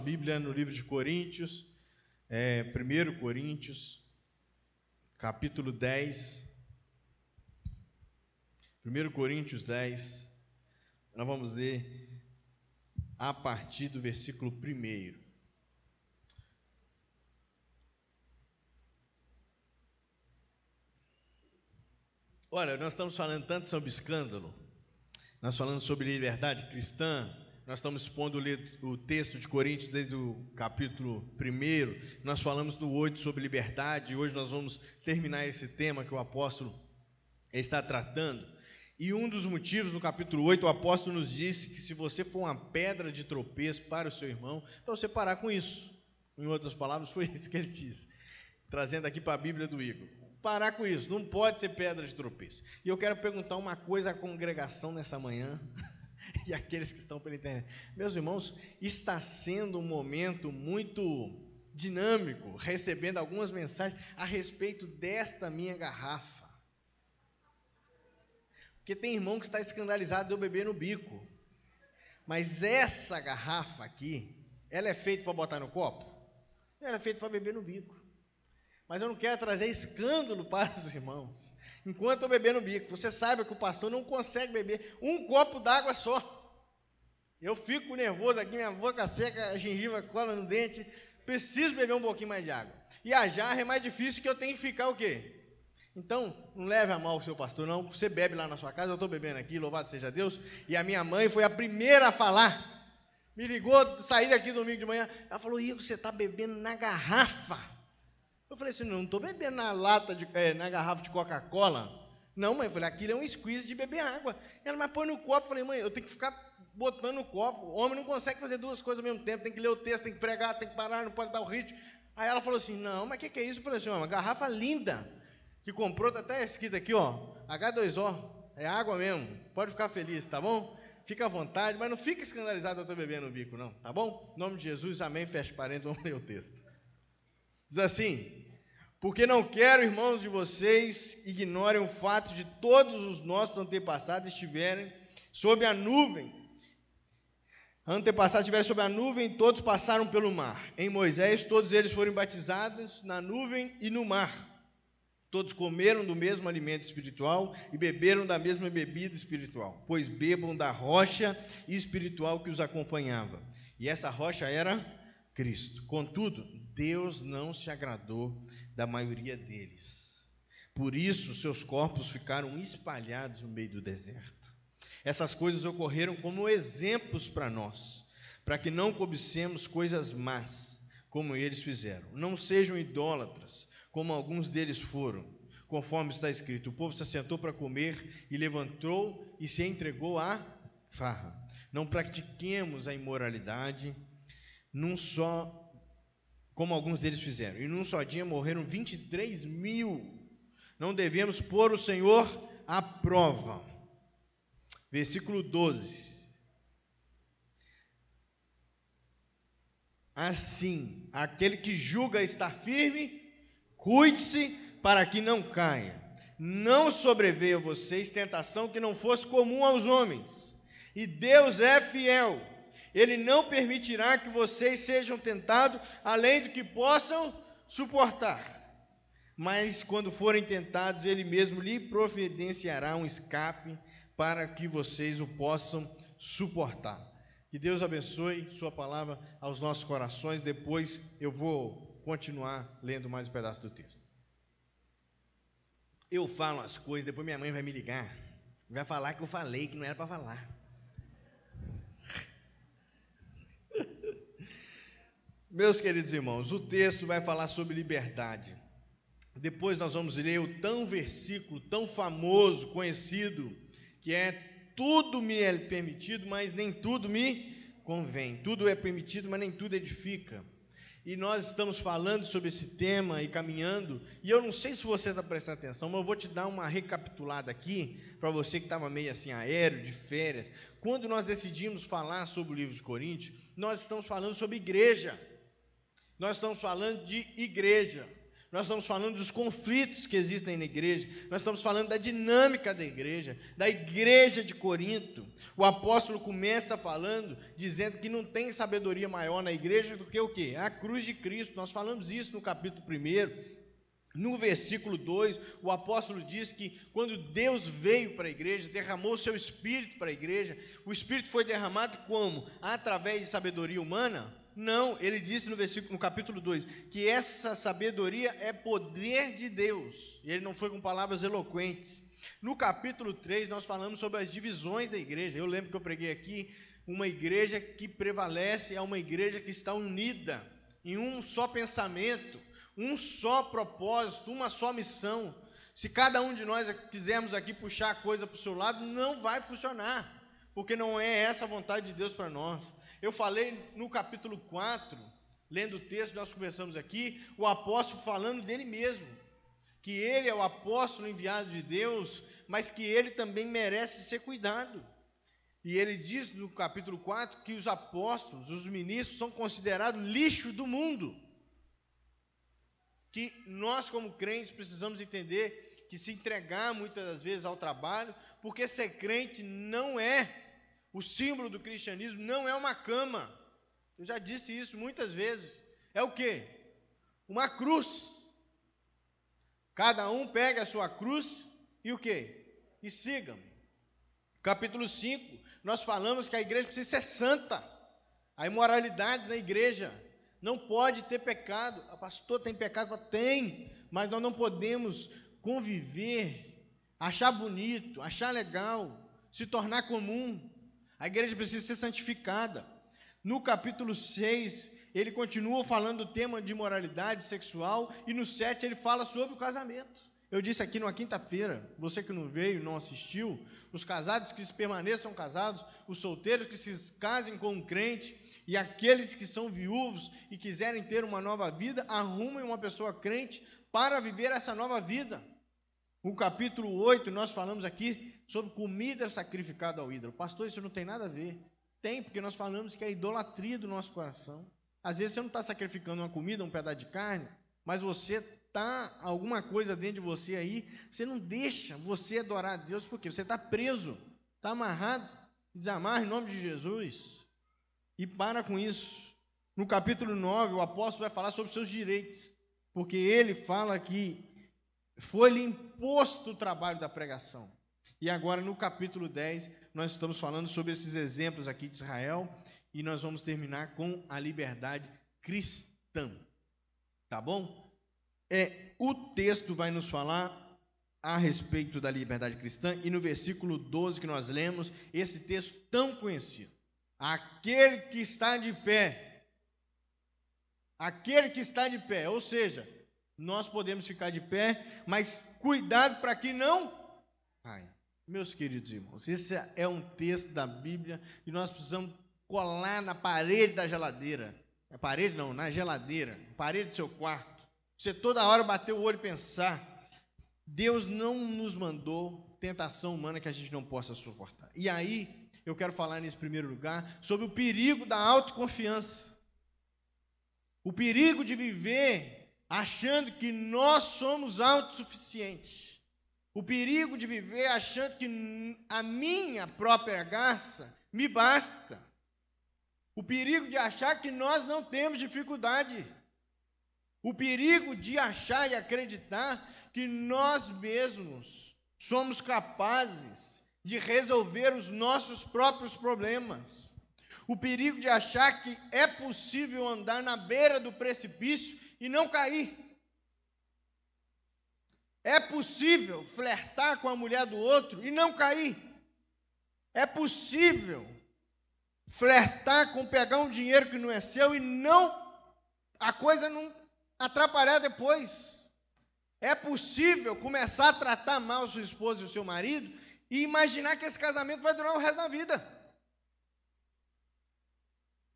Bíblia no livro de Coríntios, 1 Coríntios, capítulo 10. 1 Coríntios 10, nós vamos ler a partir do versículo 1. Olha, nós estamos falando tanto sobre escândalo, nós falamos sobre liberdade cristã, nós estamos expondo o texto de Coríntios desde o capítulo 1, nós falamos do 8 sobre liberdade, e hoje nós vamos terminar esse tema que o apóstolo está tratando. E um dos motivos, no capítulo 8, o apóstolo nos disse que se você for uma pedra de tropeço para o seu irmão, para você parar com isso. Em outras palavras, foi isso que ele disse, trazendo aqui para a Bíblia do Igor. Parar com isso, não pode ser pedra de tropeço. E eu quero perguntar uma coisa à congregação nessa manhã, e aqueles que estão pela internet. Meus irmãos, está sendo um momento muito dinâmico, recebendo algumas mensagens a respeito desta minha garrafa. Porque tem irmão que está escandalizado de eu beber no bico. Mas essa garrafa aqui, ela é feita para botar no copo? Ela é feita para beber no bico. Mas eu não quero trazer escândalo para os irmãos. Enquanto eu beber no bico, você saiba que o pastor não consegue beber um copo d'água só. Eu fico nervoso aqui, minha boca seca, a gengiva cola no dente, preciso beber um pouquinho mais de água. E a jarra é mais difícil, que eu tenho que ficar o quê? Então, não leve a mal o seu pastor, não. Você bebe lá na sua casa, eu estou bebendo aqui, louvado seja Deus. E a minha mãe foi a primeira a falar. Me ligou, saí daqui domingo de manhã. Ela falou: Igor, você está bebendo na garrafa. Eu falei assim: não estou bebendo na garrafa de Coca-Cola. Não, mãe, eu falei: aquilo é um squeeze de beber água. Ela, mas põe no copo. Eu falei: mãe, eu tenho que ficar botando no copo. O homem não consegue fazer duas coisas ao mesmo tempo. Tem que ler o texto, tem que pregar, tem que parar, não pode dar o ritmo. Aí ela falou assim: não, mas o que é isso? Eu falei assim: uma garrafa linda, que comprou, está até escrito aqui, ó, H2O, é água mesmo, pode ficar feliz, tá bom? Fica à vontade, mas não fica escandalizado eu estou bebendo no bico, não, tá bom? Em nome de Jesus, amém, fecha parênteses, vamos ler o texto. Diz assim: porque não quero, irmãos, de vocês ignorem o fato de todos os nossos antepassados estiverem sob a nuvem. Todos passaram pelo mar. Em Moisés, todos eles foram batizados na nuvem e no mar. Todos comeram do mesmo alimento espiritual e beberam da mesma bebida espiritual, pois bebam da rocha espiritual que os acompanhava. E essa rocha era Cristo. Contudo, Deus não se agradou da maioria deles. Por isso, seus corpos ficaram espalhados no meio do deserto. Essas coisas ocorreram como exemplos para nós, para que não cobicemos coisas más, como eles fizeram. Não sejam idólatras, como alguns deles foram, conforme está escrito: o povo se assentou para comer e levantou e se entregou à farra. Não pratiquemos a imoralidade, como alguns deles fizeram, e num só dia morreram 23.000. Não devemos pôr o Senhor à prova. Versículo 12. Assim, aquele que julga estar firme, cuide-se para que não caia. Não sobreveia a vocês tentação que não fosse comum aos homens. E Deus é fiel. Ele não permitirá que vocês sejam tentados além do que possam suportar. Mas quando forem tentados, Ele mesmo lhe providenciará um escape para que vocês o possam suportar. Que Deus abençoe sua palavra aos nossos corações. Depois eu vou continuar lendo mais um pedaço do texto. Eu falo as coisas, depois minha mãe vai me ligar, vai falar que eu falei, que não era para falar. Meus queridos irmãos, o texto vai falar sobre liberdade. Depois nós vamos ler o versículo tão famoso, conhecido, que é: tudo me é permitido, mas nem tudo me convém. Tudo é permitido, mas nem tudo edifica. E nós estamos falando sobre esse tema e caminhando, e eu não sei se você está prestando atenção, mas eu vou te dar uma recapitulada aqui, para você que estava meio assim aéreo, de férias. Quando nós decidimos falar sobre o livro de Coríntios, nós estamos falando sobre igreja. Nós estamos falando de igreja. nós estamos falando dos conflitos que existem na igreja, nós estamos falando da dinâmica da igreja de Corinto. O apóstolo começa falando, dizendo que não tem sabedoria maior na igreja do que o quê? A cruz de Cristo. Nós falamos isso no capítulo 1. No versículo 2, o apóstolo diz que quando Deus veio para a igreja, derramou o seu Espírito para a igreja, o Espírito foi derramado como? Através de sabedoria humana? Não, ele disse no capítulo 2, que essa sabedoria é poder de Deus, e ele não foi com palavras eloquentes. No capítulo 3, nós falamos sobre as divisões da igreja. Eu lembro que eu preguei aqui, uma igreja que prevalece é uma igreja que está unida em um só pensamento, um só propósito, uma só missão. Se cada um de nós quisermos aqui puxar a coisa para o seu lado, não vai funcionar, porque não é essa a vontade de Deus para nós. Eu falei no capítulo 4, lendo o texto, nós conversamos aqui, o apóstolo falando dele mesmo, que ele é o apóstolo enviado de Deus, mas que ele também merece ser cuidado. E ele diz no capítulo 4 que os apóstolos, os ministros, são considerados lixo do mundo. Que nós, como crentes, precisamos entender que se entregar muitas das vezes ao trabalho, porque ser crente não é, o símbolo do cristianismo não é uma cama. Eu já disse isso muitas vezes. É o quê? Uma cruz. Cada um pega a sua cruz e o quê? E siga-me. Capítulo 5, nós falamos que a igreja precisa ser santa. A imoralidade na igreja não pode ter pecado. O pastor tem pecado? Tem, mas nós não podemos conviver, achar bonito, achar legal, se tornar comum. A igreja precisa ser santificada. No capítulo 6, ele continua falando do tema de imoralidade sexual, e no 7 ele fala sobre o casamento. Eu disse aqui numa quinta-feira, você que não veio, não assistiu, os casados que se permaneçam casados, os solteiros que se casem com um crente, e aqueles que são viúvos e quiserem ter uma nova vida, arrumem uma pessoa crente para viver essa nova vida. No capítulo 8, nós falamos aqui sobre comida sacrificada ao ídolo. Pastor, isso não tem nada a ver. Tem, porque nós falamos que é a idolatria do nosso coração. Às vezes você não está sacrificando uma comida, um pedaço de carne, mas você está, alguma coisa dentro de você aí, você não deixa você adorar a Deus, porque você está preso, está amarrado. Desamarra em nome de Jesus. E para com isso. No capítulo 9, o apóstolo vai falar sobre os seus direitos, porque ele fala que foi-lhe imposto o trabalho da pregação. E agora, no capítulo 10, nós estamos falando sobre esses exemplos aqui de Israel, e nós vamos terminar com a liberdade cristã. Tá bom? O texto vai nos falar a respeito da liberdade cristã, e no versículo 12 que nós lemos, esse texto tão conhecido. Aquele que está de pé, ou seja, nós podemos ficar de pé, mas cuidado para que não caia. Meus queridos irmãos, esse é um texto da Bíblia e nós precisamos colar na parede da geladeira, na geladeira, parede do seu quarto, você toda hora bater o olho e pensar, Deus não nos mandou tentação humana que a gente não possa suportar. E aí, eu quero falar nesse primeiro lugar sobre o perigo da autoconfiança. O perigo de viver achando que nós somos autossuficientes. O perigo de viver achando que a minha própria graça me basta. O perigo de achar que nós não temos dificuldade. O perigo de achar e acreditar que nós mesmos somos capazes de resolver os nossos próprios problemas. O perigo de achar que é possível andar na beira do precipício e não cair. É possível flertar com a mulher do outro e não cair. É possível flertar com pegar um dinheiro que não é seu e a coisa não atrapalhar depois. É possível começar a tratar mal sua esposa e o seu marido e imaginar que esse casamento vai durar o resto da vida.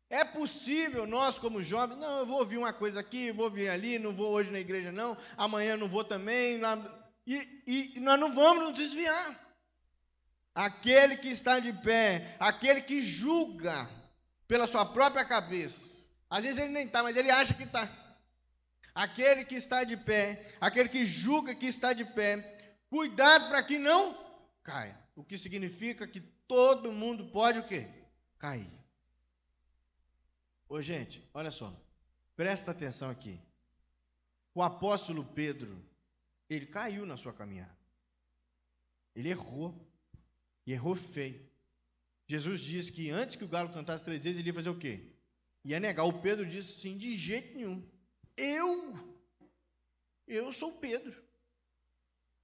É possível nós, como jovens, não, eu vou ouvir uma coisa aqui, vou vir ali, não vou hoje na igreja não, amanhã não vou também, e nós não vamos nos desviar. Aquele que está de pé, aquele que julga pela sua própria cabeça, às vezes ele nem está, mas ele acha que está. aquele que está de pé, aquele que julga que está de pé, cuidado para que não caia. O que significa que todo mundo pode o quê? Cair. Ô gente, olha só, presta atenção aqui. O apóstolo Pedro, ele caiu na sua caminhada. Ele errou. E errou feio. Jesus disse que antes que o galo cantasse 3 vezes, ele ia fazer o quê? Ia negar. O Pedro disse assim, de jeito nenhum. Eu sou Pedro.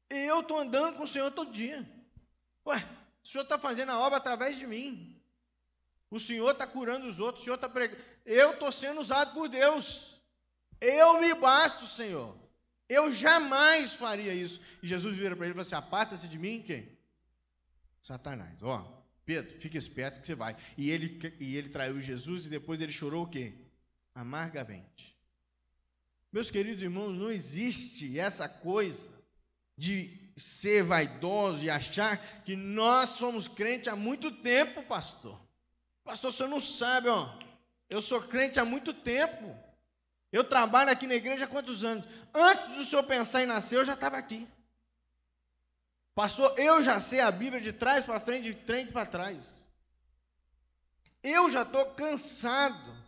Eu estou andando com o Senhor todo dia. Ué, o Senhor está fazendo a obra através de mim. O Senhor está curando os outros, o Senhor está pregando. Eu estou sendo usado por Deus. Eu me basto, Senhor. Eu jamais faria isso. E Jesus vira para ele e fala assim, aparta-se de mim, quem? Satanás. Ó, Pedro, fica esperto que você vai. E ele traiu Jesus e depois ele chorou o quê? Amargamente. Meus queridos irmãos, não existe essa coisa de ser vaidoso e achar que nós somos crentes há muito tempo, pastor. Pastor, o senhor não sabe, ó. Eu sou crente há muito tempo. Eu trabalho aqui na igreja há quantos anos? Antes do senhor pensar em nascer, eu já estava aqui. Pastor, eu já sei a Bíblia de trás para frente, de frente para trás. Eu já estou cansado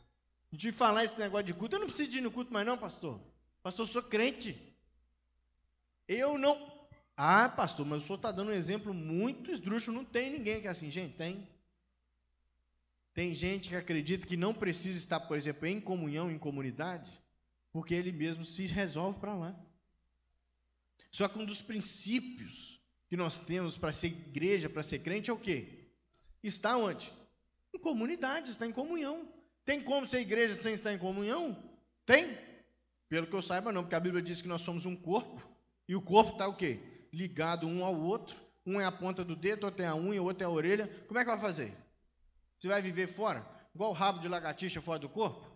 de falar esse negócio de culto. Eu não preciso de ir no culto mais não, pastor. Pastor, eu sou crente. Eu não... Ah, pastor, mas o senhor está dando um exemplo muito esdrúxulo. Não tem ninguém que é assim, gente, tem. Tem gente que acredita que não precisa estar, por exemplo, em comunhão, em comunidade, porque ele mesmo se resolve para lá. Só que um dos princípios que nós temos para ser igreja, para ser crente, é o quê? Está onde? Em comunidade, está em comunhão. Tem como ser igreja sem estar em comunhão? Tem? Pelo que eu saiba, não, porque a Bíblia diz que nós somos um corpo, e o corpo está o quê? Ligado um ao outro, um é a ponta do dedo, outro é a unha, outro é a orelha. Como é que vai fazer? Você vai viver fora? Igual o rabo de lagartixa fora do corpo?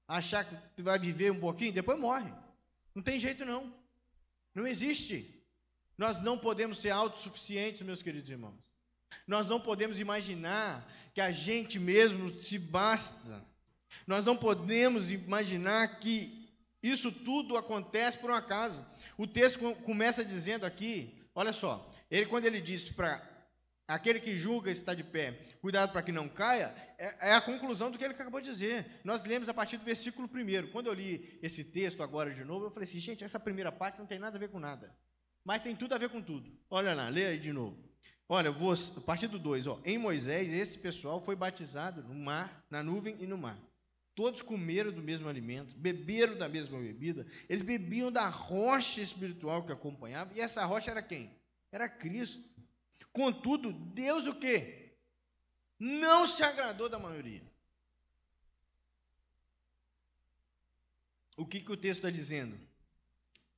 Achar que você vai viver um pouquinho, depois morre. Não tem jeito não. Não existe. Nós não podemos ser autossuficientes, meus queridos irmãos. Nós não podemos imaginar que a gente mesmo se basta. Nós não podemos imaginar que isso tudo acontece por um acaso. O texto começa dizendo aqui, olha só, quando ele diz para aquele que julga está de pé, cuidado para que não caia, é a conclusão do que ele acabou de dizer. Nós lemos a partir do versículo 1. Quando eu li esse texto agora de novo, eu falei assim, gente, essa primeira parte não tem nada a ver com nada. Mas tem tudo a ver com tudo. Olha lá, lê aí de novo. Olha, a partir do 2, ó, em Moisés, esse pessoal foi batizado no mar, na nuvem e no mar. Todos comeram do mesmo alimento, beberam da mesma bebida, eles bebiam da rocha espiritual que acompanhava, e essa rocha era quem? Era Cristo. Contudo, Deus o quê? Não se agradou da maioria. O que o texto está dizendo?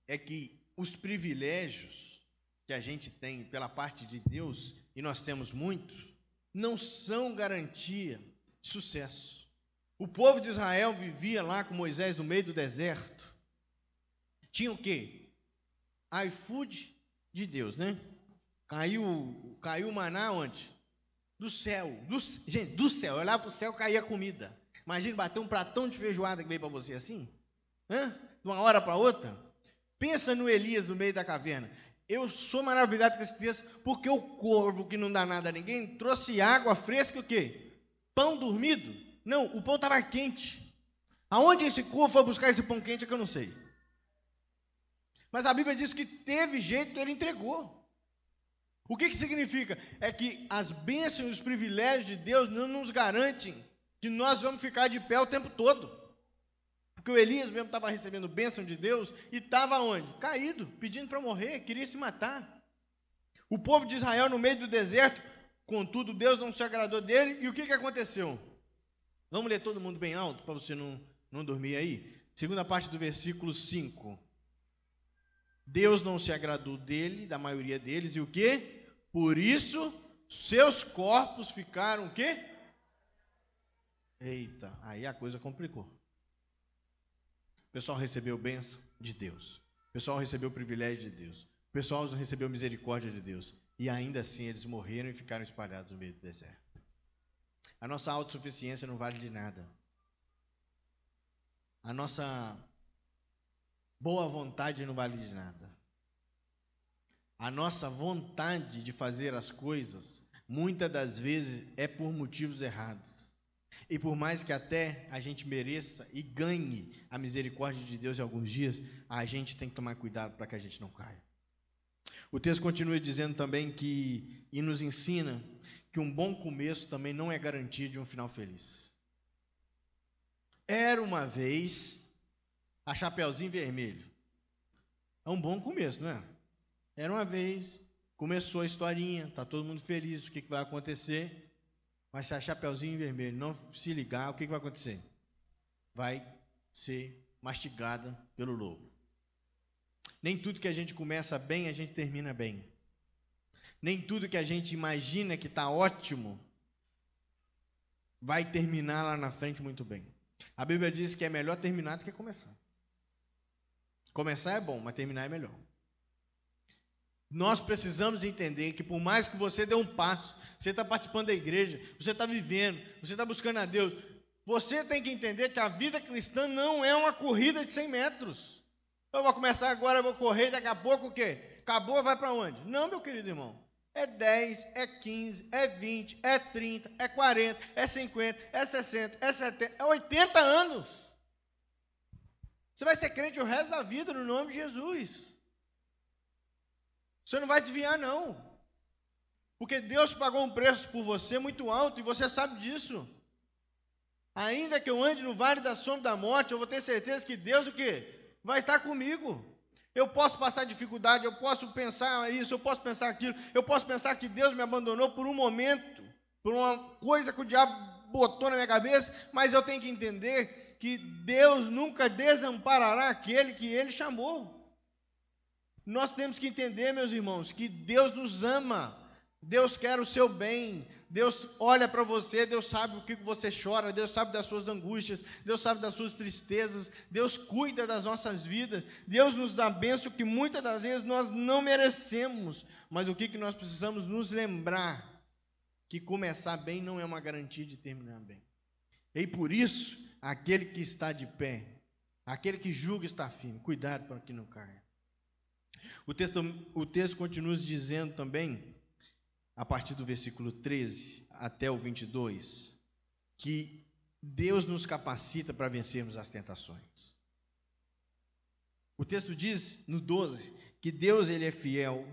É que os privilégios que a gente tem pela parte de Deus, e nós temos muitos, não são garantia de sucesso. O povo de Israel vivia lá com Moisés no meio do deserto. Tinha o quê? iFood de Deus, né? Caiu o maná onde? Do céu. Gente, do céu. Olhar para o céu, caía comida. Imagina bater um pratão de feijoada que veio para você assim. De uma hora para outra. Pensa no Elias no meio da caverna. Eu sou maravilhado com esse texto, porque o corvo que não dá nada a ninguém trouxe água fresca e o quê? Pão dormido? Não, o pão estava quente. Aonde esse corvo foi buscar esse pão quente é que eu não sei. Mas a Bíblia diz que teve jeito que ele entregou. O que significa? É que as bênçãos e os privilégios de Deus não nos garantem que nós vamos ficar de pé o tempo todo. Porque o Elias mesmo estava recebendo bênção de Deus e estava onde? Caído, pedindo para morrer, queria se matar. O povo de Israel no meio do deserto, contudo Deus não se agradou dele, e o que aconteceu? Vamos ler todo mundo bem alto, para você não dormir aí? Segunda parte do versículo 5. Deus não se agradou dele, da maioria deles, e o quê? Por isso, seus corpos ficaram o quê? Eita, aí a coisa complicou. O pessoal recebeu bênção de Deus. O pessoal recebeu privilégio de Deus. O pessoal recebeu misericórdia de Deus. E ainda assim eles morreram e ficaram espalhados no meio do deserto. A nossa autossuficiência não vale de nada. A nossa Boa vontade não vale de nada. A nossa vontade de fazer as coisas, muitas das vezes, é por motivos errados. E por mais que até a gente mereça e ganhe a misericórdia de Deus em alguns dias, a gente tem que tomar cuidado para que a gente não caia. O texto continua dizendo também e nos ensina que um bom começo também não é garantia de um final feliz. Era uma vez a Chapeuzinho Vermelho. É um bom começo, não é? Era uma vez, começou a historinha, está todo mundo feliz, o que vai acontecer? Mas se a Chapeuzinho Vermelho não se ligar, o que vai acontecer? Vai ser mastigada pelo lobo. Nem tudo que a gente começa bem, a gente termina bem. Nem tudo que a gente imagina que está ótimo, vai terminar lá na frente muito bem. A Bíblia diz que é melhor terminar do que começar. Começar é bom, mas terminar é melhor. Nós precisamos entender que por mais que você dê um passo, você está participando da igreja, você está vivendo, você está buscando a Deus, você tem que entender que a vida cristã não é uma corrida de 100 metros. Eu vou começar agora, eu vou correr, daqui a pouco o quê? Acabou, vai para onde? Não, meu querido irmão. É 10, é 15, é 20, é 30, é 40, é 50, é 60, é 70, é 80 anos. Você vai ser crente o resto da vida no nome de Jesus. Você não vai desviar, não. Porque Deus pagou um preço por você muito alto e você sabe disso. Ainda que eu ande no vale da sombra da morte, eu vou ter certeza que Deus o quê? Vai estar comigo. Eu posso passar dificuldade, eu posso pensar isso, eu posso pensar aquilo, eu posso pensar que Deus me abandonou por um momento, por uma coisa que o diabo botou na minha cabeça, mas eu tenho que entender que Deus nunca desamparará aquele que Ele chamou. Nós temos que entender, meus irmãos, que Deus nos ama, Deus quer o seu bem, Deus olha para você, Deus sabe o que você chora, Deus sabe das suas angústias, Deus sabe das suas tristezas, Deus cuida das nossas vidas, Deus nos dá bênção que muitas das vezes nós não merecemos, mas o que nós precisamos nos lembrar? Que começar bem não é uma garantia de terminar bem. E por isso, aquele que está de pé, aquele que julga está firme, cuidado para que não caia. O texto continua dizendo também, a partir do versículo 13 até o 22, que Deus nos capacita para vencermos as tentações. O texto diz, no 12, que Deus ele é fiel,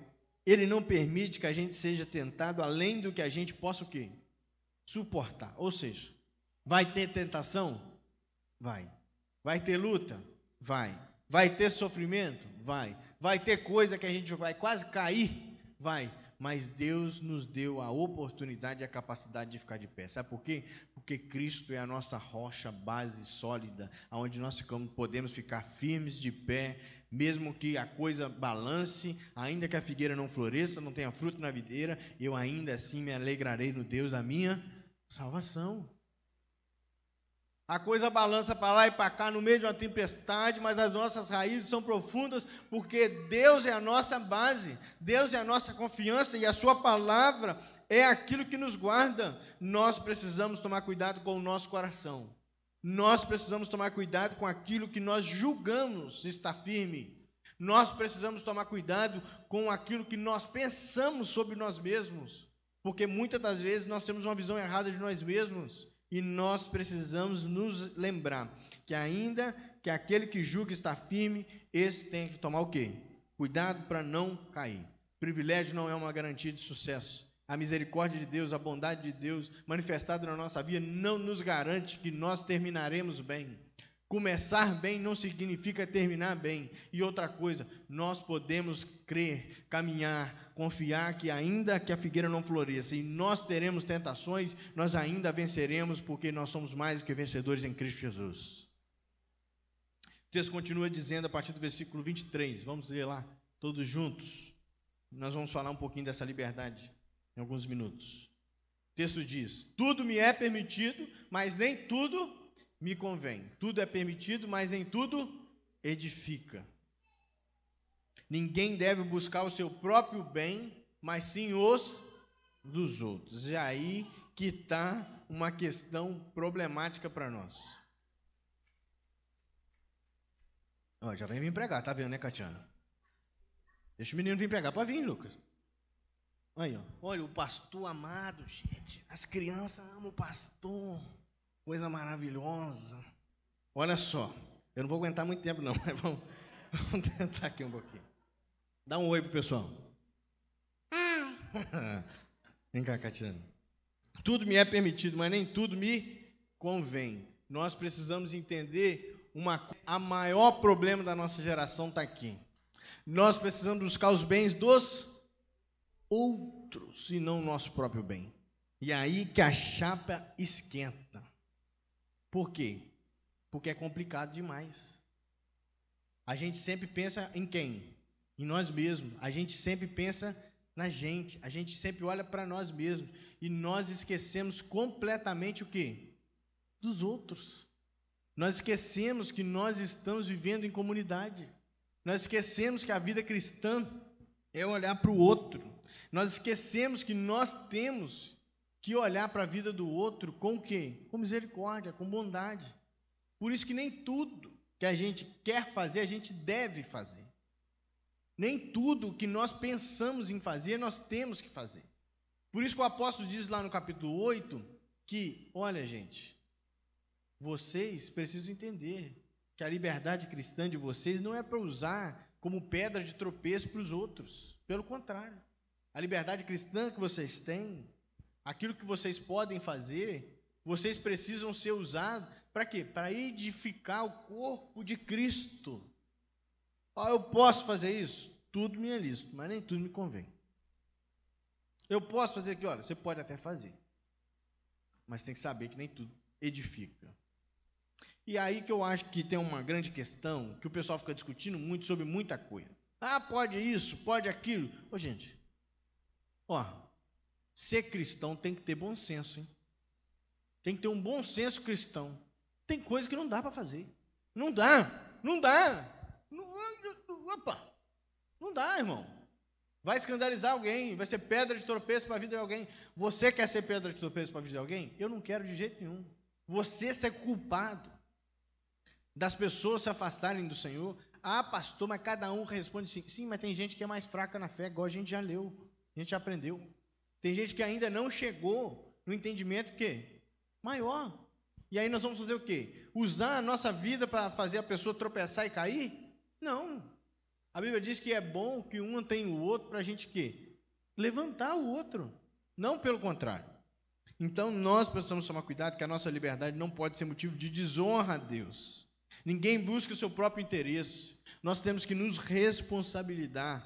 Ele não permite que a gente seja tentado além do que a gente possa o quê? Suportar. Ou seja, vai ter tentação? Vai. Vai ter luta? Vai. Vai ter sofrimento? Vai. Vai ter coisa que a gente vai quase cair? Vai. Mas Deus nos deu a oportunidade e a capacidade de ficar de pé. Sabe por quê? Porque Cristo é a nossa rocha, base sólida, onde nós podemos ficar firmes de pé, mesmo que a coisa balance, ainda que a figueira não floresça, não tenha fruto na videira, eu ainda assim me alegrarei no Deus da minha salvação. A coisa balança para lá e para cá no meio de uma tempestade, mas as nossas raízes são profundas, porque Deus é a nossa base, Deus é a nossa confiança e a sua palavra é aquilo que nos guarda. Nós precisamos tomar cuidado com o nosso coração. Nós precisamos tomar cuidado com aquilo que nós julgamos estar firme. Nós precisamos tomar cuidado com aquilo que nós pensamos sobre nós mesmos, porque muitas das vezes nós temos uma visão errada de nós mesmos. E nós precisamos nos lembrar que ainda que aquele que julga está firme, esse tem que tomar o quê? Cuidado para não cair. Privilégio não é uma garantia de sucesso. A misericórdia de Deus, a bondade de Deus manifestada na nossa vida não nos garante que nós terminaremos bem. Começar bem não significa terminar bem. E outra coisa, nós podemos crer, caminhar, confiar que ainda que a figueira não floresça e nós teremos tentações, nós ainda venceremos, porque nós somos mais do que vencedores em Cristo Jesus. O texto continua dizendo a partir do versículo 23, vamos ler lá, todos juntos. Nós vamos falar um pouquinho dessa liberdade em alguns minutos. O texto diz, tudo me é permitido, mas nem tudo me convém. Tudo é permitido, mas nem tudo edifica. Ninguém deve buscar o seu próprio bem, mas sim os dos outros. É aí que está uma questão problemática para nós. Ó, já vem vir pregar, tá vendo, né, Catiana? Deixa o menino vir pregar. Pode vir, Lucas. Aí, ó. Olha, o pastor amado, gente. As crianças amam o pastor. Coisa maravilhosa. Olha só. Eu não vou aguentar muito tempo, não, mas vamos tentar aqui um pouquinho. Dá um oi pro pessoal. Vem cá, Catiana. Tudo me é permitido, mas nem tudo me convém. Nós precisamos entender a maior problema da nossa geração está aqui. Nós precisamos buscar os bens dos outros e não o nosso próprio bem. E aí que a chapa esquenta. Por quê? Porque é complicado demais. A gente sempre pensa em quem? Em nós mesmos. A gente sempre pensa na gente. A gente sempre olha para nós mesmos. E nós esquecemos completamente o quê? Dos outros. Nós esquecemos que nós estamos vivendo em comunidade. Nós esquecemos que a vida cristã é olhar para o outro. Nós esquecemos que nós temos que olhar para a vida do outro com o quê? Com misericórdia, com bondade. Por isso que nem tudo que a gente quer fazer, a gente deve fazer. Nem tudo que nós pensamos em fazer, nós temos que fazer. Por isso que o apóstolo diz lá no capítulo 8, que, olha, gente, vocês precisam entender que a liberdade cristã de vocês não é para usar como pedra de tropeço para os outros. Pelo contrário, a liberdade cristã que vocês têm, aquilo que vocês podem fazer, vocês precisam ser usados para quê? Para edificar o corpo de Cristo. Eu posso fazer isso? Tudo me é lícito, mas nem tudo me convém. Eu posso fazer aqui, olha, você pode até fazer, mas tem que saber que nem tudo edifica. E aí que eu acho que tem uma grande questão, que o pessoal fica discutindo muito sobre muita coisa. Pode isso, pode aquilo. Gente, ser cristão tem que ter bom senso, hein? Tem que ter um bom senso cristão. Tem coisa que não dá para fazer. Não dá. Não dá, irmão. Vai escandalizar alguém, vai ser pedra de tropeço para a vida de alguém. Você quer ser pedra de tropeço para a vida de alguém? Eu não quero de jeito nenhum. Você ser culpado das pessoas se afastarem do Senhor. Pastor, mas cada um responde sim. Sim, mas tem gente que é mais fraca na fé, igual a gente já leu, a gente já aprendeu. Tem gente que ainda não chegou no entendimento que maior. E aí nós vamos fazer o quê? Usar a nossa vida para fazer a pessoa tropeçar e cair? Não. A Bíblia diz que é bom que um tenha o outro para a gente quê? Levantar o outro. Não pelo contrário. Então nós precisamos tomar cuidado que a nossa liberdade não pode ser motivo de desonra a Deus. Ninguém busca o seu próprio interesse. Nós temos que nos responsabilizar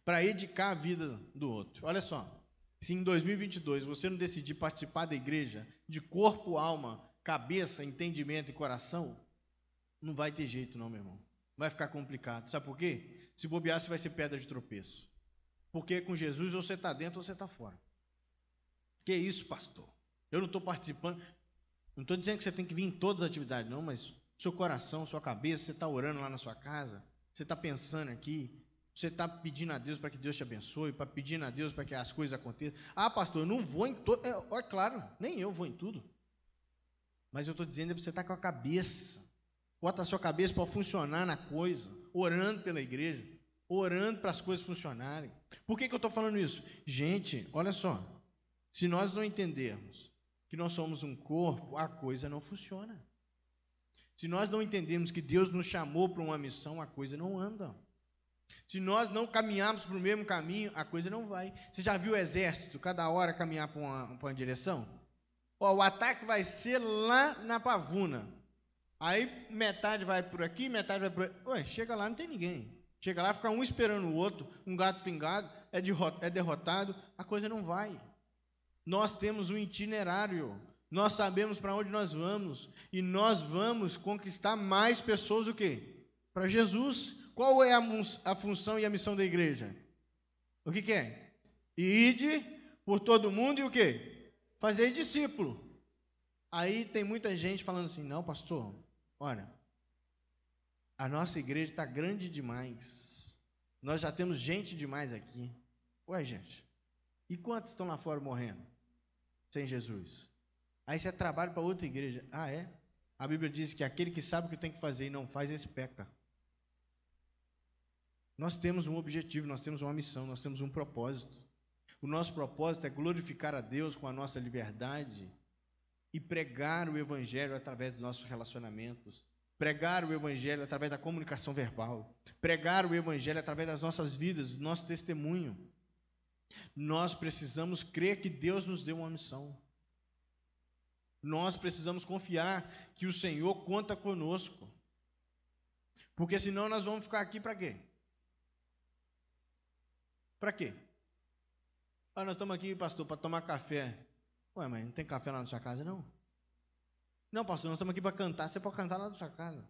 para edificar a vida do outro. Olha só, se em 2022 você não decidir participar da igreja de corpo, alma, cabeça, entendimento e coração, não vai ter jeito não, meu irmão. Vai ficar complicado. Sabe por quê? Se bobear, você vai ser pedra de tropeço. Porque com Jesus ou você está dentro ou você está fora. Que isso, pastor? Eu não estou participando. Não estou dizendo que você tem que vir em todas as atividades, não, mas seu coração, sua cabeça, você está orando lá na sua casa, você está pensando aqui, você está pedindo a Deus para que Deus te abençoe, para pedindo a Deus para que as coisas aconteçam. Pastor, eu não vou em todo. É claro, nem eu vou em tudo. Mas eu estou dizendo que você está com a cabeça. Bota a sua cabeça para funcionar na coisa, orando pela igreja, orando para as coisas funcionarem. Por que eu estou falando isso? Gente, olha só, se nós não entendermos que nós somos um corpo, a coisa não funciona. Se nós não entendemos que Deus nos chamou para uma missão, a coisa não anda. Se nós não caminharmos para o mesmo caminho, a coisa não vai. Você já viu o exército, cada hora caminhar para uma direção? O ataque vai ser lá na Pavuna. Aí metade vai por aqui, metade vai por aqui. Chega lá, não tem ninguém. Chega lá, fica um esperando o outro, um gato pingado, é derrotado, a coisa não vai. Nós temos um itinerário, nós sabemos para onde nós vamos, e nós vamos conquistar mais pessoas o quê? Para Jesus. Qual é a função e a missão da igreja? O que é? Ide por todo mundo e o quê? Fazer discípulo. Aí tem muita gente falando assim, não, pastor, olha, a nossa igreja está grande demais, nós já temos gente demais aqui. Gente, e quantos estão lá fora morrendo sem Jesus? Aí você trabalha para outra igreja. É? A Bíblia diz que aquele que sabe o que tem que fazer e não faz, esse peca. Nós temos um objetivo, nós temos uma missão, nós temos um propósito. O nosso propósito é glorificar a Deus com a nossa liberdade e pregar o Evangelho através dos nossos relacionamentos, pregar o Evangelho através da comunicação verbal, pregar o Evangelho através das nossas vidas, do nosso testemunho. Nós precisamos crer que Deus nos deu uma missão. Nós precisamos confiar que o Senhor conta conosco, porque senão nós vamos ficar aqui para quê? Para quê? Nós estamos aqui, pastor, para tomar café. Ué, mas não tem café lá na sua casa, não? Não, pastor, nós estamos aqui para cantar. Você pode cantar lá na sua casa.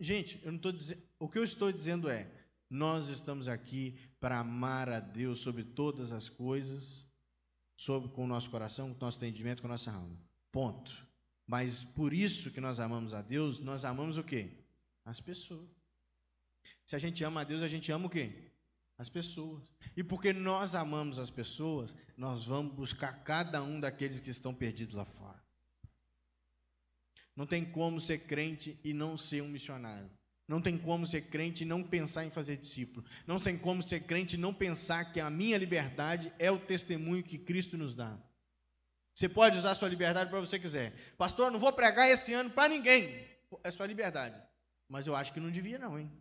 Gente, eu não estou dizendo. O que eu estou dizendo é: nós estamos aqui para amar a Deus sobre todas as coisas, com o nosso coração, com o nosso entendimento, com a nossa alma. Ponto. Mas por isso que nós amamos a Deus, nós amamos o quê? As pessoas. Se a gente ama a Deus, a gente ama o quê? As pessoas. E porque nós amamos as pessoas, nós vamos buscar cada um daqueles que estão perdidos lá fora. Não tem como ser crente e não ser um missionário. Não tem como ser crente e não pensar em fazer discípulo. Não tem como ser crente e não pensar que a minha liberdade é o testemunho que Cristo nos dá. Você pode usar a sua liberdade para você quiser. Pastor, não vou pregar esse ano para ninguém. É sua liberdade. Mas eu acho que não devia não, hein?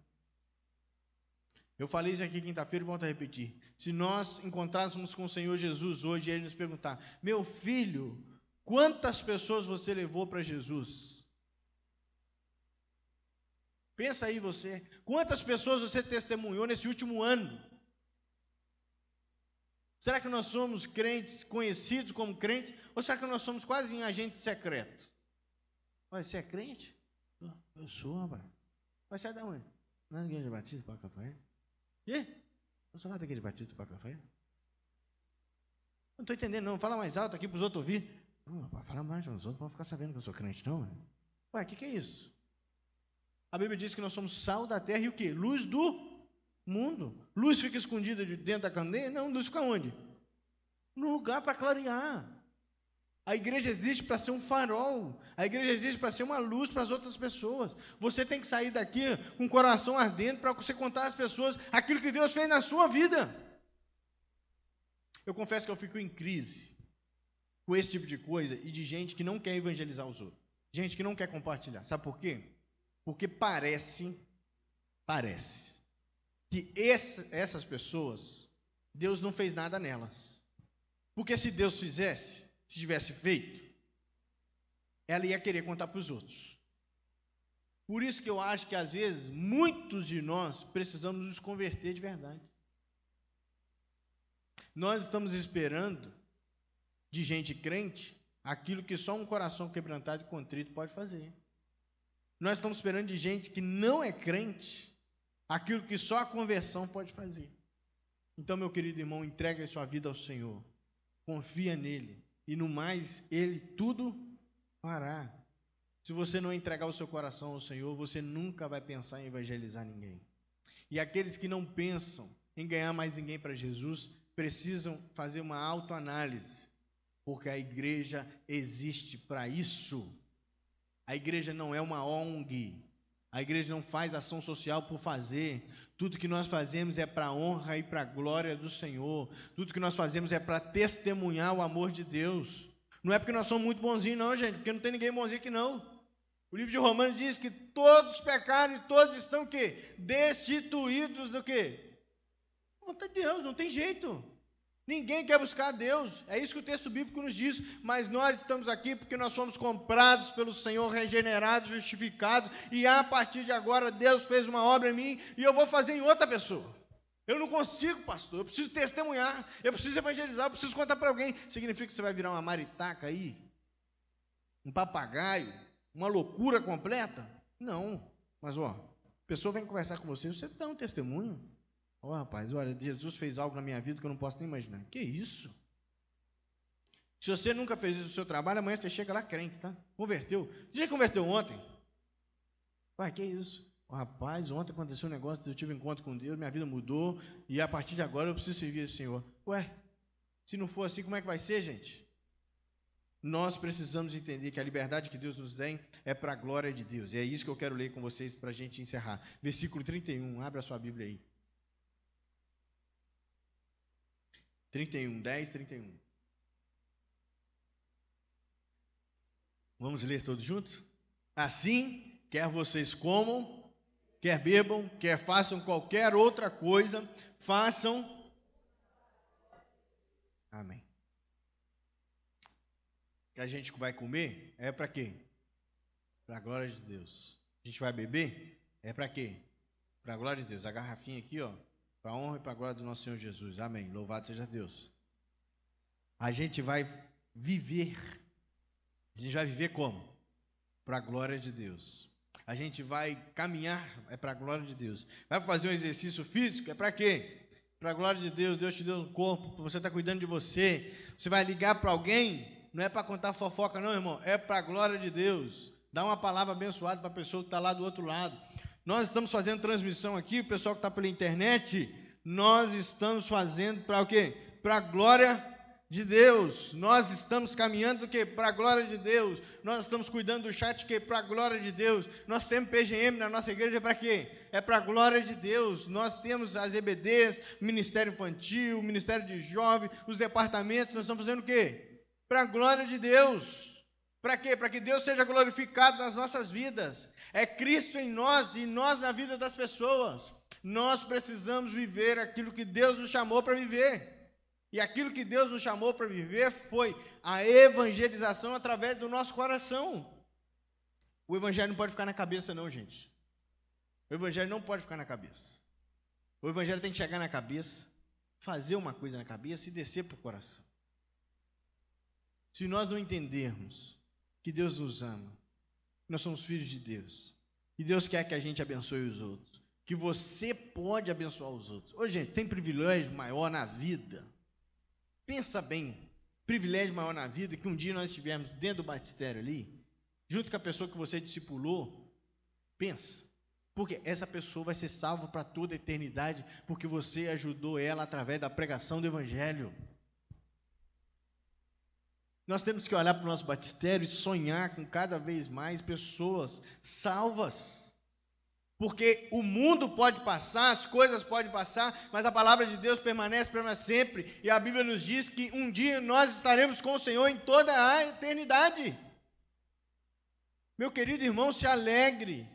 Eu falei isso aqui quinta-feira e volto a repetir. Se nós encontrássemos com o Senhor Jesus hoje e Ele nos perguntar: meu filho, quantas pessoas você levou para Jesus? Pensa aí você. Quantas pessoas você testemunhou nesse último ano? Será que nós somos crentes, conhecidos como crentes? Ou será que nós somos quase um agente secreto? Olha, você é crente? Eu sou, rapaz. Mas você é da onde? Na Igreja Batista, para café. E? Eu sou lá da Igreja Batista, para café. Não estou entendendo, não. Fala mais alto aqui para os outros ouvir. Não, rapaz, fala mais, os outros vão ficar sabendo que eu sou crente, não. Ué, o que é isso? A Bíblia diz que nós somos sal da terra e o quê? Luz do mundo. Luz fica escondida dentro da candeia? Não, luz fica onde? No lugar para clarear. A igreja existe para ser um farol. A igreja existe para ser uma luz para as outras pessoas. Você tem que sair daqui com o coração ardente para você contar às pessoas aquilo que Deus fez na sua vida. Eu confesso que eu fico em crise com esse tipo de coisa e de gente que não quer evangelizar os outros. Gente que não quer compartilhar. Sabe por quê? Porque parece que essas pessoas, Deus não fez nada nelas. Porque se Deus fizesse, se tivesse feito, ela ia querer contar para os outros. Por isso que eu acho que às vezes, muitos de nós precisamos nos converter de verdade. Nós estamos esperando de gente crente aquilo que só um coração quebrantado e contrito pode fazer. Nós estamos esperando de gente que não é crente aquilo que só a conversão pode fazer. Então, meu querido irmão, entregue a sua vida ao Senhor. Confia nele. E no mais, Ele tudo fará. Se você não entregar o seu coração ao Senhor, você nunca vai pensar em evangelizar ninguém. E aqueles que não pensam em ganhar mais ninguém para Jesus, precisam fazer uma autoanálise, porque a igreja existe para isso. A igreja não é uma ONG. A igreja não faz ação social por fazer. Tudo que nós fazemos é para a honra e para a glória do Senhor. Tudo que nós fazemos é para testemunhar o amor de Deus. Não é porque nós somos muito bonzinhos, não, gente, porque não tem ninguém bonzinho aqui, não. O livro de Romanos diz que todos pecaram e todos estão o quê? Destituídos do quê? Vontade de Deus, não tem jeito. Ninguém quer buscar a Deus, é isso que o texto bíblico nos diz, mas nós estamos aqui porque nós fomos comprados pelo Senhor, regenerados, justificados, e a partir de agora Deus fez uma obra em mim e eu vou fazer em outra pessoa. Eu não consigo, pastor, eu preciso testemunhar, eu preciso evangelizar, eu preciso contar para alguém. Significa que você vai virar uma maritaca aí? Um papagaio? Uma loucura completa? Não, mas ó, a pessoa vem conversar com você, você dá um testemunho. Ó, rapaz, olha, Jesus fez algo na minha vida que eu não posso nem imaginar. Que isso? Se você nunca fez isso no seu trabalho, amanhã você chega lá crente, tá? Converteu. Já converteu ontem? Pai, que isso? Ó, rapaz, ontem aconteceu um negócio, eu tive um encontro com Deus, minha vida mudou, e a partir de agora eu preciso servir o Senhor. Ué, se não for assim, como é que vai ser, gente? Nós precisamos entender que a liberdade que Deus nos tem é para a glória de Deus. E é isso que eu quero ler com vocês para a gente encerrar. Versículo 31, abra a sua Bíblia aí. 10, 31. Vamos ler todos juntos? Assim, quer vocês comam, quer bebam, quer façam qualquer outra coisa, façam. Amém. Que a gente vai comer é para quê? Para a glória de Deus. A gente vai beber é para quê? Para a glória de Deus. A garrafinha aqui, ó, para a honra e para a glória do nosso Senhor Jesus. Amém. Louvado seja Deus. A gente vai viver. A gente vai viver como? Para a glória de Deus. A gente vai caminhar é para a glória de Deus. Vai fazer um exercício físico é para quê? Para a glória de Deus. Deus te deu um corpo, você está cuidando de você. Você vai ligar para alguém. Não é para contar fofoca não, irmão, é para a glória de Deus. Dá uma palavra abençoada para a pessoa que está lá do outro lado. Nós estamos fazendo transmissão aqui, o pessoal que está pela internet, nós estamos fazendo para o quê? Para a glória de Deus. Nós estamos caminhando o quê? Para a glória de Deus. Nós estamos cuidando do chat, que para a glória de Deus. Nós temos PGM na nossa igreja para quê? É para a glória de Deus. Nós temos as EBDs, Ministério Infantil, Ministério de Jovem, os departamentos, nós estamos fazendo o quê? Para a glória de Deus. Para quê? Para que Deus seja glorificado nas nossas vidas. É Cristo em nós e nós na vida das pessoas. Nós precisamos viver aquilo que Deus nos chamou para viver. E aquilo que Deus nos chamou para viver foi a evangelização através do nosso coração. O evangelho não pode ficar na cabeça não, gente. O evangelho não pode ficar na cabeça. O evangelho tem que chegar na cabeça, fazer uma coisa na cabeça e descer para o coração. Se nós não entendermos que Deus nos ama, que nós somos filhos de Deus, que Deus quer que a gente abençoe os outros, que você pode abençoar os outros. Ô, gente, tem privilégio maior na vida. Pensa bem, privilégio maior na vida que um dia nós estivermos dentro do batistério ali, junto com a pessoa que você discipulou. Pensa, porque essa pessoa vai ser salva para toda a eternidade, porque você ajudou ela através da pregação do evangelho. Nós temos que olhar para o nosso batistério e sonhar com cada vez mais pessoas salvas. Porque o mundo pode passar, as coisas podem passar, mas a palavra de Deus permanece para sempre. E a Bíblia nos diz que um dia nós estaremos com o Senhor em toda a eternidade. Meu querido irmão, se alegre.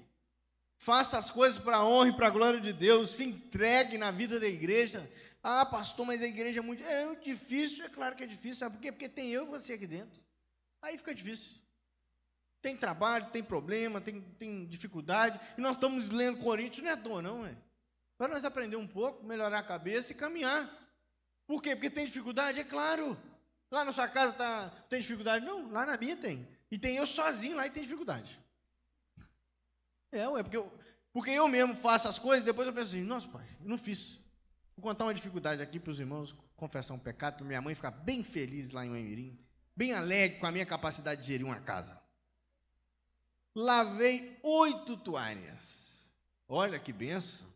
Faça as coisas para a honra e para a glória de Deus. Se entregue na vida da igreja. Ah, pastor, mas a igreja é muito... É difícil, é claro que é difícil. Sabe por quê? Porque tem eu e você aqui dentro. Aí fica difícil. Tem trabalho, tem problema, tem dificuldade. E nós estamos lendo Coríntios, não é à toa, não, é? Para nós aprender um pouco, melhorar a cabeça e caminhar. Por quê? Porque tem dificuldade? É claro. Lá na sua casa tem dificuldade? Não, lá na minha tem. E tem eu sozinho lá e tem dificuldade. Porque eu mesmo faço as coisas, depois eu penso assim, nossa, pai, eu não fiz. Vou contar uma dificuldade aqui para os irmãos, confessar um pecado, para minha mãe ficar bem feliz lá em Uemirim, bem alegre com a minha capacidade de gerir uma casa. Lavei 8 toalhas. Olha que benção.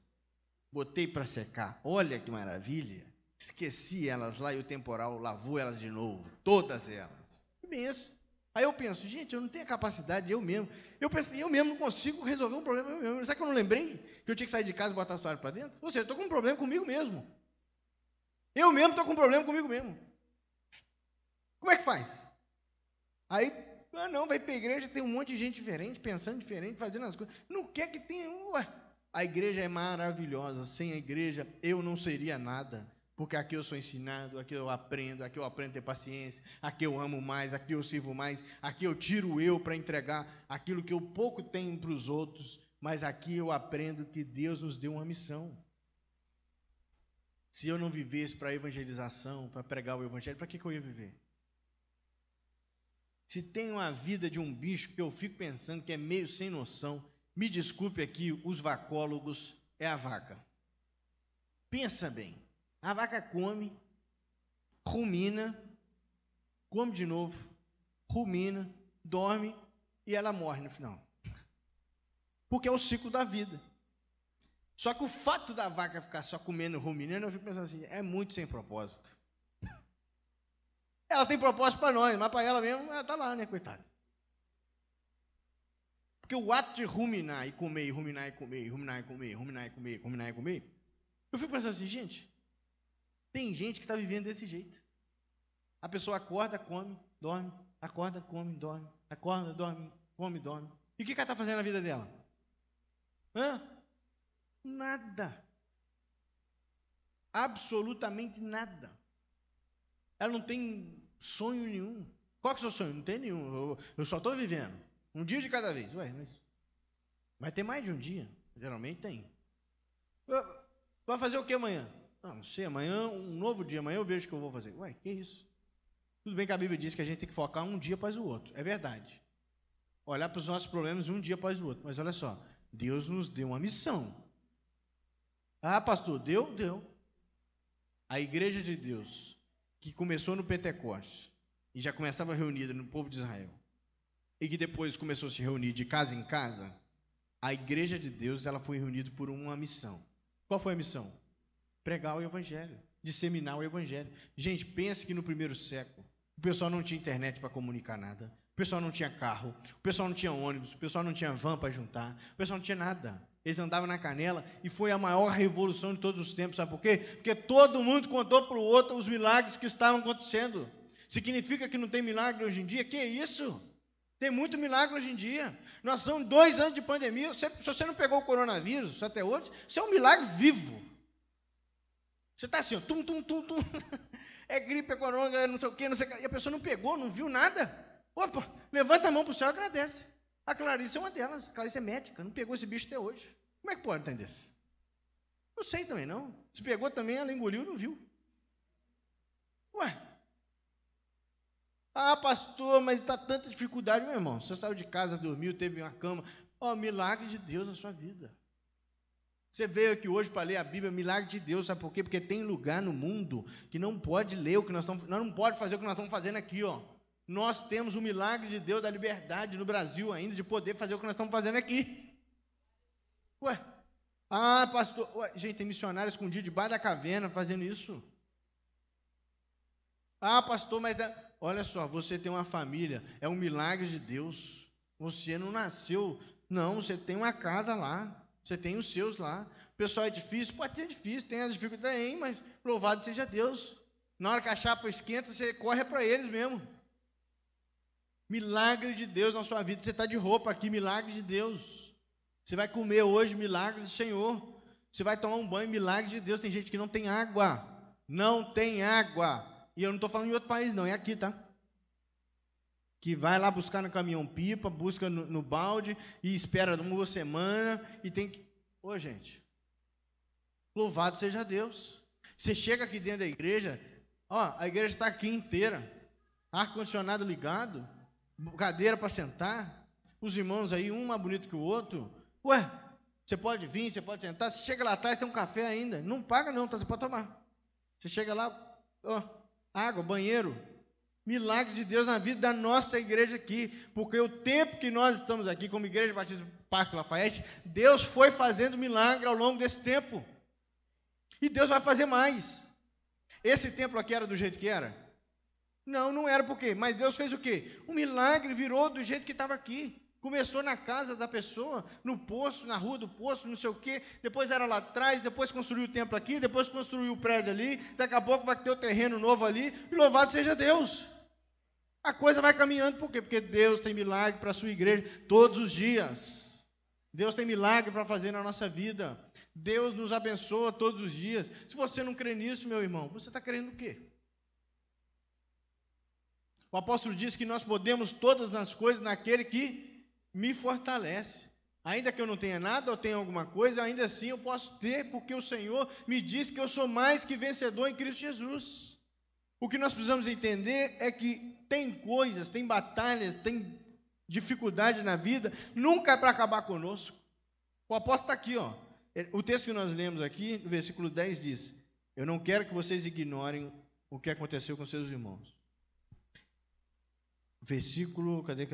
Botei para secar. Olha que maravilha. Esqueci elas lá e o temporal lavou elas de novo. Todas elas. Que benção. Aí eu penso, gente, eu não tenho a capacidade, eu mesmo. Eu pensei, eu mesmo não consigo resolver um problema eu mesmo. Será que eu não lembrei que eu tinha que sair de casa e botar as toalhas para dentro? Ou seja, eu estou com um problema comigo mesmo. Eu mesmo estou com um problema comigo mesmo. Como é que faz? Aí, não, vai para a igreja, tem um monte de gente diferente, pensando diferente, fazendo as coisas. Não quer que tenha... Ué, a igreja é maravilhosa. Sem a igreja, eu não seria nada. Porque aqui eu sou ensinado, aqui eu aprendo a ter paciência, aqui eu amo mais, aqui eu sirvo mais, aqui eu tiro eu para entregar aquilo que eu pouco tenho para os outros, mas aqui eu aprendo que Deus nos deu uma missão. Se eu não vivesse para a evangelização, para pregar o evangelho, para que eu ia viver? Se tem uma vida de um bicho que eu fico pensando que é meio sem noção, me desculpe aqui, os vacólogos, é a vaca. Pensa bem. A vaca come, rumina, come de novo, rumina, dorme e ela morre no final. Porque é o ciclo da vida. Só que o fato da vaca ficar só comendo e ruminando, eu fico pensando assim, é muito sem propósito. Ela tem propósito para nós, mas para ela mesmo, ela está lá, né, coitada? Porque o ato de ruminar e comer, e ruminar e comer, e ruminar e comer, ruminar e comer, ruminar e comer, eu fico pensando assim, gente, tem gente que está vivendo desse jeito. A pessoa acorda, come, dorme, acorda, come, dorme, acorda, dorme, come, dorme. E o que ela está fazendo na vida dela? Nada. Absolutamente nada. Ela não tem sonho nenhum. Qual que é o seu sonho? Não tem nenhum. Eu só estou vivendo. Um dia de cada vez. Ué, mas vai ter mais de um dia. Geralmente tem. Vai fazer o que amanhã? Não sei, amanhã um novo dia. Amanhã eu vejo o que eu vou fazer. Ué, que isso? Tudo bem que a Bíblia diz que a gente tem que focar um dia após o outro. É verdade. Olhar para os nossos problemas um dia após o outro. Mas olha só, Deus nos deu uma missão. Ah, pastor, deu. A igreja de Deus, que começou no Pentecostes, e já começava reunida no povo de Israel, e que depois começou a se reunir de casa em casa, a igreja de Deus, ela foi reunida por uma missão. Qual foi a missão? Pregar o evangelho, disseminar o evangelho. Gente, pense que no primeiro século, o pessoal não tinha internet para comunicar nada, o pessoal não tinha carro, o pessoal não tinha ônibus, o pessoal não tinha van para juntar, o pessoal não tinha nada. Eles andavam na canela e foi a maior revolução de todos os tempos. Sabe por quê? Porque todo mundo contou para o outro os milagres que estavam acontecendo. Significa que não tem milagre hoje em dia? Que isso? Tem muito milagre hoje em dia. Nós estamos 2 anos de pandemia. Se você não pegou o coronavírus até hoje, isso é um milagre vivo. Você está assim, ó, tum. É gripe, é corona, não sei o quê, não sei o quê. E a pessoa não pegou, não viu nada. Opa, levanta a mão para o céu e agradece. A Clarice é uma delas. A Clarice é médica, não pegou esse bicho até hoje. Como é que pode entender isso? Não sei também, não. Se pegou também, ela engoliu e não viu. Ué. Ah, pastor, mas está tanta dificuldade, meu irmão. Você saiu de casa, dormiu, teve uma cama. Ó, milagre de Deus na sua vida. Você veio aqui hoje para ler a Bíblia, milagre de Deus, sabe por quê? Porque tem lugar no mundo que não pode ler o que nós não pode fazer o que nós estamos fazendo aqui, ó. Nós temos o milagre de Deus da liberdade no Brasil ainda, de poder fazer o que nós estamos fazendo aqui. Ué, pastor, ué, gente, tem missionário escondido debaixo da caverna fazendo isso. Ah, pastor, mas olha só, você tem uma família, é um milagre de Deus. Você não nasceu, não, você tem uma casa lá, você tem os seus lá. O pessoal é difícil, pode ser difícil, tem as dificuldades, mas louvado seja Deus. Na hora que a chapa esquenta, você corre para eles mesmo. Milagre de Deus na sua vida. Você está de roupa aqui, milagre de Deus. Você vai comer hoje, milagre do Senhor. Você vai tomar um banho, milagre de Deus. Tem gente que não tem água. Não tem água. E eu não estou falando em outro país, não. É aqui, tá? Que vai lá buscar no caminhão-pipa, busca no balde e espera uma semana e tem que... Ô, gente, louvado seja Deus. Você chega aqui dentro da igreja, ó, a igreja está aqui inteira. Ar-condicionado ligado. Cadeira para sentar, os irmãos aí, um mais bonito que o outro. Ué, você pode vir, você pode sentar. Você chega lá atrás, tem um café ainda. Não paga não, tá? Você pode tomar. Você chega lá, ó, água, banheiro. Milagre de Deus na vida da nossa igreja aqui. Porque o tempo que nós estamos aqui, como Igreja Batista do Parque Lafayette, Deus foi fazendo milagre ao longo desse tempo. E Deus vai fazer mais. Esse templo aqui era do jeito que era? Não era por quê? Mas Deus fez o quê? O milagre virou do jeito que estava aqui. Começou na casa da pessoa, no poço, na rua do poço, não sei o quê. Depois era lá atrás, depois construiu o templo aqui, depois construiu o prédio ali. Daqui a pouco vai ter o terreno novo ali. E louvado seja Deus. A coisa vai caminhando, por quê? Porque Deus tem milagre para a sua igreja todos os dias. Deus tem milagre para fazer na nossa vida. Deus nos abençoa todos os dias. Se você não crê nisso, meu irmão, você está crendo o quê? O apóstolo diz que nós podemos todas as coisas naquele que me fortalece. Ainda que eu não tenha nada, ou tenha alguma coisa, ainda assim eu posso ter, porque o Senhor me diz que eu sou mais que vencedor em Cristo Jesus. O que nós precisamos entender é que tem coisas, tem batalhas, tem dificuldade na vida, nunca é para acabar conosco. O apóstolo está aqui, ó. O texto que nós lemos aqui, no versículo 10 diz: eu não quero que vocês ignorem o que aconteceu com seus irmãos. Versículo, cadê?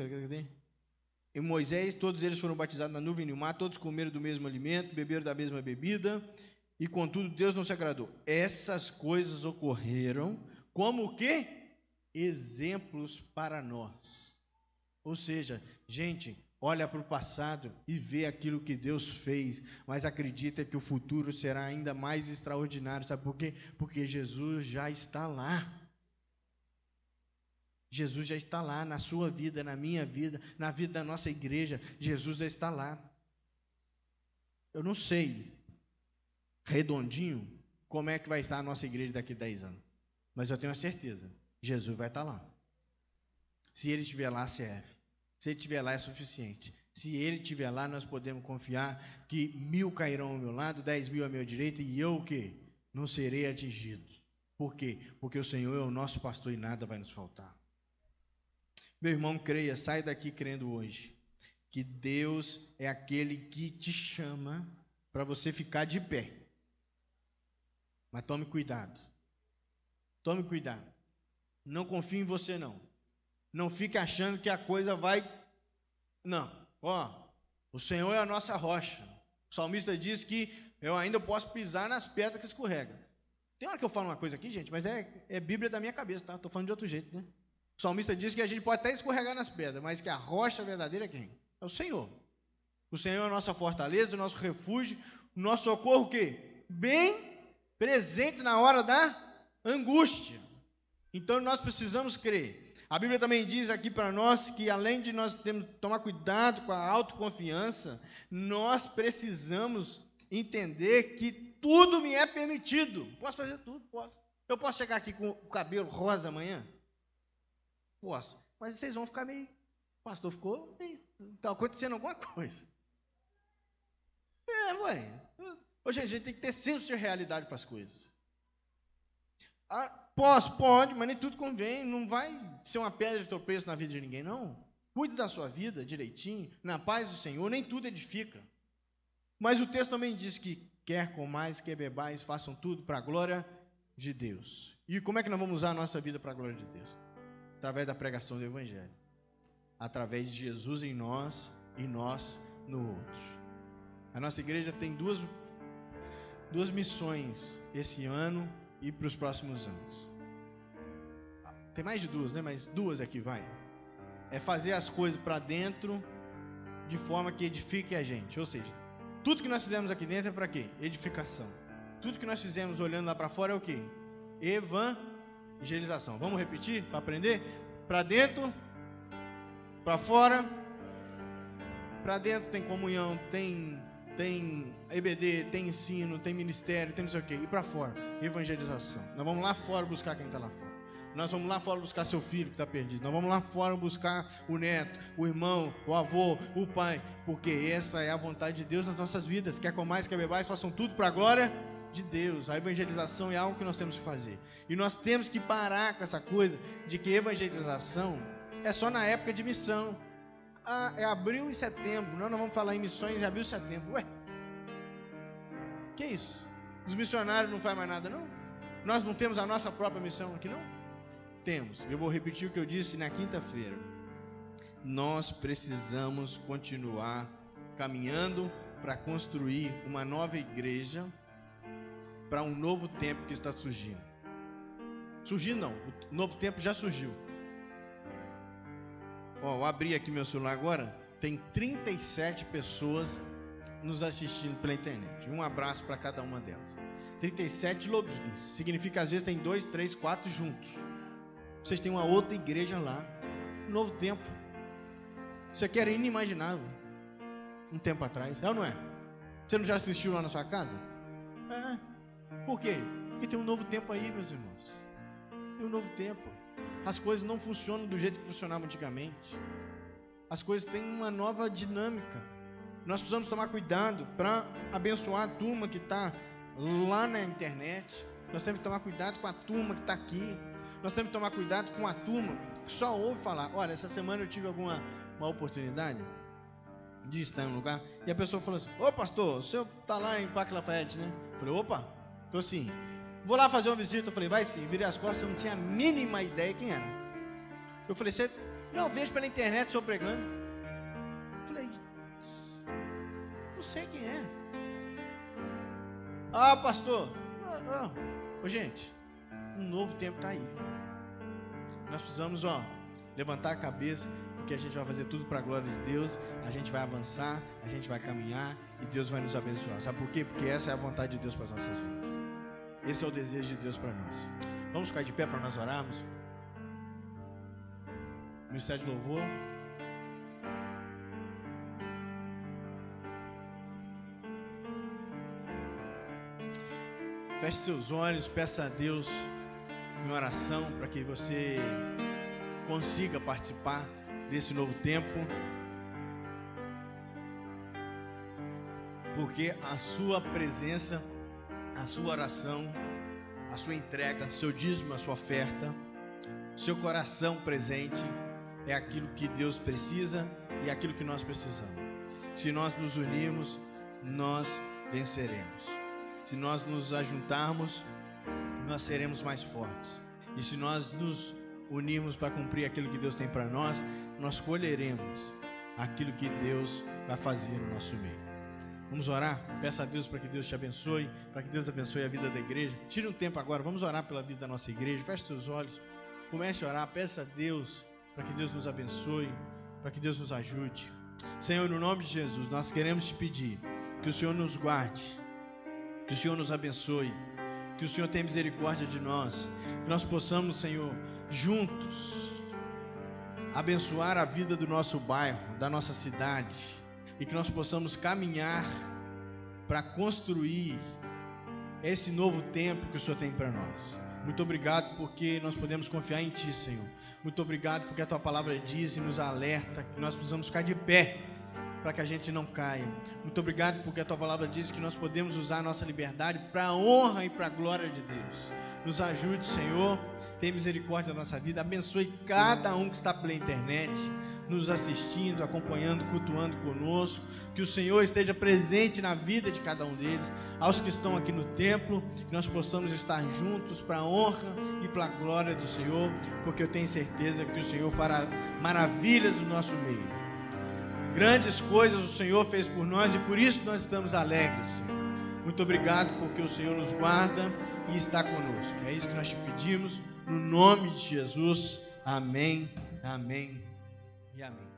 Em Moisés, todos eles foram batizados na nuvem e no mar, todos comeram do mesmo alimento, beberam da mesma bebida, e contudo Deus não se agradou. Essas coisas ocorreram como o quê? exemplos para nós. Ou seja, gente, olha para o passado e vê aquilo que Deus fez, mas acredita que o futuro será ainda mais extraordinário. Sabe por quê? Porque Jesus já está lá. Jesus já está lá na sua vida, na minha vida, na vida da nossa igreja. Jesus já está lá. Eu não sei, redondinho, como é que vai estar a nossa igreja daqui a 10 anos. Mas eu tenho a certeza, Jesus vai estar lá. Se Ele estiver lá, serve. Se Ele estiver lá, é suficiente. Se Ele estiver lá, nós podemos confiar que 1000 cairão ao meu lado, 10.000 à minha direita, e eu o quê? Não serei atingido. Por quê? Porque o Senhor é o nosso pastor e nada vai nos faltar. Meu irmão, creia, sai daqui crendo hoje, que Deus é aquele que te chama para você ficar de pé. Mas tome cuidado. Tome cuidado. Não confie em você, não. Não fique achando que a coisa vai... Não. O Senhor é a nossa rocha. O salmista diz que eu ainda posso pisar nas pedras que escorregam. Tem hora que eu falo uma coisa aqui, gente, mas é Bíblia da minha cabeça, tá? Estou falando de outro jeito, né? O salmista diz que a gente pode até escorregar nas pedras, mas que a rocha verdadeira é quem? É o Senhor. O Senhor é a nossa fortaleza, o nosso refúgio, o nosso socorro, o quê? Bem presente na hora da angústia. Então nós precisamos crer. A Bíblia também diz aqui para nós que além de nós termos que tomar cuidado com a autoconfiança, nós precisamos entender que tudo me é permitido. Posso fazer tudo, posso. Eu posso chegar aqui com o cabelo rosa amanhã? Posso. Mas vocês vão ficar meio... O pastor ficou meio... Está acontecendo alguma coisa. Hoje a gente tem que ter senso de realidade para as coisas. Pode, mas nem tudo convém. Não vai ser uma pedra de tropeço na vida de ninguém, não. Cuide da sua vida direitinho, na paz do Senhor, nem tudo edifica. Mas o texto também diz que quer comais, quer bebais, façam tudo para a glória de Deus. E como é que nós vamos usar a nossa vida para a glória de Deus? Através da pregação do Evangelho. Através de Jesus em nós e nós no outro. A nossa igreja tem duas missões esse ano e para os próximos anos. Tem mais de duas, né? Mas duas aqui, vai. É fazer as coisas para dentro de forma que edifique a gente. Ou seja, tudo que nós fizemos aqui dentro é para quê? Edificação. Tudo que nós fizemos olhando lá para fora é o quê? Evangelização. Vamos repetir para aprender? Para dentro, para fora. Para dentro tem comunhão, tem EBD, tem ensino, tem ministério, tem não sei o quê. E para fora, evangelização. Nós vamos lá fora buscar quem está lá fora. Nós vamos lá fora buscar seu filho que está perdido. Nós vamos lá fora buscar o neto, o irmão, o avô, o pai. Porque essa é a vontade de Deus nas nossas vidas. Quer comais, quer bebais, façam tudo para a glória de Deus. A evangelização é algo que nós temos que fazer. E nós temos que parar com essa coisa de que evangelização é só na época de missão. É abril e setembro. Nós vamos falar em missões em abril e setembro. Ué, que isso? Os missionários não fazem mais nada, não? Nós não temos a nossa própria missão aqui, não? Temos. Eu vou repetir o que eu disse na quinta-feira. Nós precisamos continuar caminhando para construir uma nova igreja para um novo tempo que está surgindo. Surgindo não, o novo tempo já surgiu. Eu abri aqui meu celular agora, tem 37 pessoas nos assistindo pela internet. Um abraço para cada uma delas. 37 logins, significa às vezes tem 2, 3, 4 juntos. Vocês têm uma outra igreja lá, um novo tempo. Isso aqui era inimaginável um tempo atrás, é ou não é? Você não já assistiu lá na sua casa? Por quê? Porque tem um novo tempo aí, meus irmãos. Tem um novo tempo. As coisas não funcionam do jeito que funcionavam antigamente. As coisas têm uma nova dinâmica. Nós precisamos tomar cuidado para abençoar a turma que está lá na internet. Nós temos que tomar cuidado com a turma que está aqui. Nós temos que tomar cuidado com a turma que só ouve falar. Olha, essa semana eu tive uma oportunidade de estar em um lugar e a pessoa falou assim: ô pastor, o senhor está lá em Parque Lafayette, né? Eu falei: opa, estou sim. Vou lá fazer uma visita. Eu falei: vai sim. Virei as costas, eu não tinha a mínima ideia quem era. Eu falei: você não vejo pela internet o senhor pregando? Eu falei: não sei quem é. Pastor. Gente, um novo tempo está aí. Nós precisamos, levantar a cabeça, porque a gente vai fazer tudo para a glória de Deus, a gente vai avançar, a gente vai caminhar e Deus vai nos abençoar. Sabe por quê? Porque essa é a vontade de Deus para as nossas vidas. Esse é o desejo de Deus para nós. Vamos ficar de pé para nós orarmos? Ministério de Louvor. Feche seus olhos, peça a Deus em oração para que você consiga participar desse novo tempo, porque a sua presença, a sua oração, a sua entrega, seu dízimo, a sua oferta, seu coração presente é aquilo que Deus precisa e é aquilo que nós precisamos. Se nós nos unirmos, nós venceremos. Se nós nos ajuntarmos, nós seremos mais fortes. E se nós nos unirmos para cumprir aquilo que Deus tem para nós, nós colheremos aquilo que Deus vai fazer no nosso meio. Vamos orar? Peça a Deus para que Deus te abençoe, para que Deus abençoe a vida da igreja. Tire um tempo agora, vamos orar pela vida da nossa igreja. Feche seus olhos, comece a orar, peça a Deus para que Deus nos abençoe, para que Deus nos ajude. Senhor, no nome de Jesus, nós queremos te pedir que o Senhor nos guarde, que o Senhor nos abençoe, que o Senhor tenha misericórdia de nós, que nós possamos, Senhor, juntos abençoar a vida do nosso bairro, da nossa cidade, e que nós possamos caminhar para construir esse novo tempo que o Senhor tem para nós. Muito obrigado porque nós podemos confiar em Ti, Senhor. Muito obrigado porque a Tua palavra diz e nos alerta que nós precisamos ficar de pé para que a gente não caia. Muito obrigado porque a Tua palavra diz que nós podemos usar a nossa liberdade para a honra e para a glória de Deus. Nos ajude, Senhor, tenha misericórdia da nossa vida, abençoe cada um que está pela internet, nos assistindo, acompanhando, cultuando conosco, que o Senhor esteja presente na vida de cada um deles, aos que estão aqui no templo, que nós possamos estar juntos para a honra e para a glória do Senhor, porque eu tenho certeza que o Senhor fará maravilhas no nosso meio. Grandes coisas o Senhor fez por nós e por isso nós estamos alegres, Senhor. Muito obrigado porque o Senhor nos guarda e está conosco. É isso que nós te pedimos, no nome de Jesus. Amém, amém e amém.